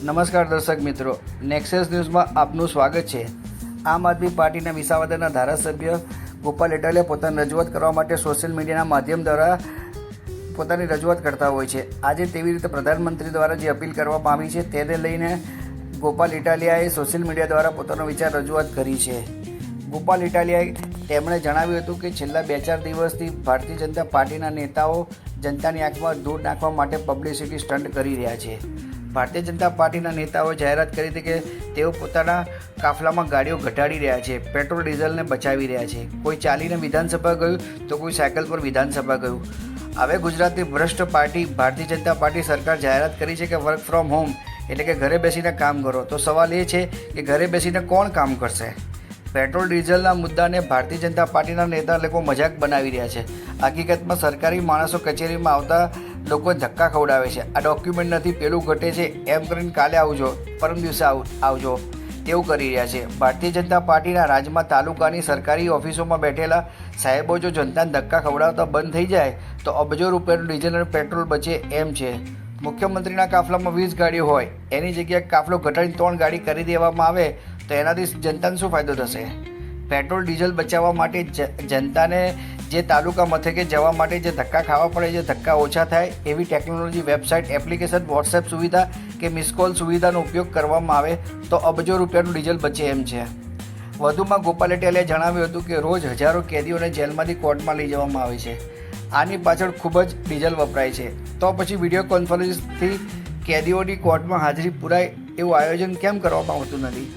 નમસ્કાર દર્શક મિત્રો, નેક્સસ ન્યૂઝમાં આપનું સ્વાગત છે। આમ આદમી પાર્ટીના વિસાવદરના ધારાસભ્ય ગોપાલ ઇટાલિયા પોતાની રજૂઆત કરવા માટે સોશિયલ મીડિયાના માધ્યમ દ્વારા પોતાની રજૂઆત કરતા હોય છે। આજે તેવી રીતે પ્રધાનમંત્રી દ્વારા જે અપીલ કરવામાં આવી છે તેને લઈને ગોપાલ ઇટાલિયાએ સોશિયલ મીડિયા દ્વારા પોતાનો વિચાર રજૂઆત કરી છે। ગોપાલ ઇટાલિયાએ તેમણે જણાવ્યું હતું કે છેલ્લા 2-4 દિવસથી ભારતીય જનતા પાર્ટીના નેતાઓ જનતાની આંખમાં ધૂળ નાખવા માટે પબ્લિસિટી સ્ટન્ટ કરી રહ્યા છે। ભારતીય જનતા પાર્ટીના નેતાઓએ જાહેરાત કરી હતી કે તેઓ પોતાના કાફલામાં ગાડીઓ ઘટાડી રહ્યા છે, પેટ્રોલ ડીઝલને બચાવી રહ્યા છે। કોઈ ચાલીને વિધાનસભા ગયું તો કોઈ સાયકલ પર વિધાનસભા ગયું। હવે ગુજરાતની ભ્રષ્ટ પાર્ટી ભારતીય જનતા પાર્ટી સરકાર જાહેરાત કરી છે કે વર્ક ફ્રોમ હોમ એટલે કે ઘરે બેસીને કામ કરો। તો સવાલ એ છે કે ઘરે બેસીને કોણ કામ કરશે? પેટ્રોલ ડીઝલના મુદ્દાને ભારતીય જનતા પાર્ટીના નેતા લોકો મજાક બનાવી રહ્યા છે। હકીકતમાં સરકારી માણસો કચેરીમાં આવતા લોકો ધક્કા ખવડાવે છે। આ ડોક્યુમેન્ટ નથી, પેલું ઘટે છે, એમ કરીને કાલે આવજો, પરમ દિવસે આવજો તેવું કરી રહ્યા છે। ભારતીય જનતા પાર્ટીના રાજમાં તાલુકાની સરકારી ઓફિસોમાં બેઠેલા સાહેબો જો જનતાને ધક્કા ખવડાવતા બંધ થઈ જાય તો અબજો રૂપિયાનું ડીઝલ અને પેટ્રોલ બચે એમ છે। મુખ્યમંત્રીના કાફલામાં 20 ગાડીઓ હોય એની જગ્યાએ કાફલો ઘટાડીને 3 ગાડી કરી દેવામાં આવે તો એનાથી જનતાને શું ફાયદો થશે? પેટ્રોલ ડીઝલ બચાવવા માટે જનતાને જે તાલુકા મથકે જવા માટે જે ધક્કા ખાવા પડે, જે ધક્કા ઓછા થાય એવી ટેકનોલોજી, વેબસાઇટ, એપ્લિકેશન, વોટ્સએપ સુવિધા કે મિસકોલ સુવિધાનો ઉપયોગ કરવામાં આવે તો અબજો રૂપિયાનું ડીઝલ બચે એમ છે। વધુમાં ગોપાલ ઇટાલિયાએ જણાવ્યું હતું કે રોજ હજારો કેદીઓને જેલમાંથી કોર્ટમાં લઈ જવામાં આવે છે। આની પાછળ ખૂબ જ ડીઝલ વપરાય છે, તો પછી વિડીયો કોન્ફરન્સથી કેદીઓની કોર્ટમાં હાજરી પુરાય એવું આયોજન કેમ કરવામાં આવતું નથી?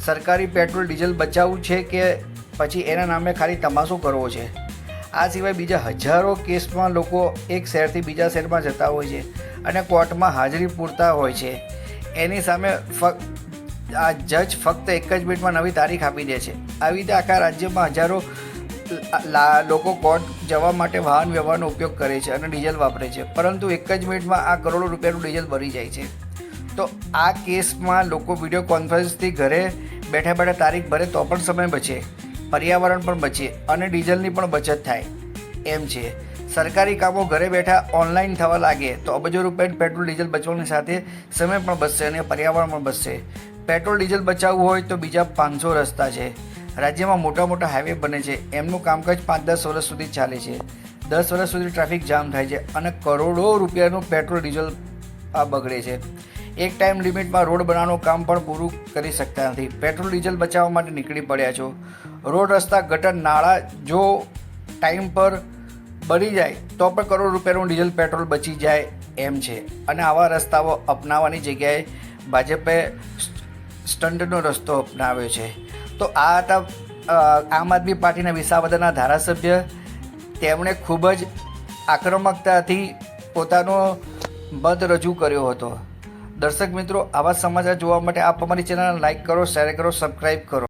સરકારી પેટ્રોલ ડીઝલ બચાવવું છે કે પછી એના નામે ખાલી તમાશો કરવો છે? આ સિવાય બીજા હજારો કેસમાં લોકો એક શહેરથી બીજા શહેરમાં જતા હોય છે અને કોર્ટમાં હાજરી પૂરતા હોય છે। એની સામે આ જજ ફક્ત એક જ મિનિટમાં નવી તારીખ આપી દે છે। આવી રીતે આખા રાજ્યમાં હજારો લોકો કોર્ટ જવા માટે વાહન વ્યવહારનો ઉપયોગ કરે છે અને ડીઝલ વાપરે છે, પરંતુ એક જ મિનિટમાં આ કરોડો રૂપિયાનું ડીઝલ ભરી જાય છે। તો આ કેસમાં લોકો વિડીયો કોન્ફરન્સથી ઘરે બેઠા બેઠા તારીખ ભરે તો પણ સમય બચે, પર્યાવરણ પણ બચે અને ડીઝલની પણ બચત થાય એમ છે। સરકારી કામો ઘરે બેઠા ઓનલાઈન થવા લાગે તો અબજો રૂપિયાનું પેટ્રોલ ડીઝલ બચવાની સાથે સમય પણ બચશે અને પર્યાવરણ પણ બચશે। પેટ્રોલ ડીઝલ બચાવવું હોય તો બીજા 500 રસ્તા છે। રાજ્યમાં મોટા મોટા હાઈવે બને છે, એમનું કામકાજ 5-10 વર્ષ સુધી ચાલે છે। 10 વર્ષ સુધી ટ્રાફિક જામ થાય છે અને કરોડો રૂપિયાનું પેટ્રોલ ડીઝલ બગડે છે। એક ટાઈમ લિમિટમાં રોડ બનાવવાનું કામ પણ પૂરું કરી શકતા નથી। પેટ્રોલ ડીઝલ બચાવવા માટે નીકળી પડ્યા છો। રોડ, રસ્તા, ગટર, નાળા જો ટાઈમ પર બની જાય તો પણ કરોડ રૂપિયાનું ડીઝલ પેટ્રોલ બચી જાય એમ છે। અને આવા રસ્તાઓ અપનાવવાની જગ્યાએ ભાજપે સ્ટન્ટનો રસ્તો અપનાવ્યો છે। તો આ હતા આમ આદમી પાર્ટીના વિસાવદરના ધારાસભ્ય। તેમણે ખૂબ જ આક્રમકતાથી પોતાનો મત રજૂ કર્યો હતો। દર્શક મિત્રો, આવા સમાચાર જોવા માટે આપ અમારી ચેનલને લાઇક કરો, શેર કરો, સબસ્ક્રાઈબ કરો।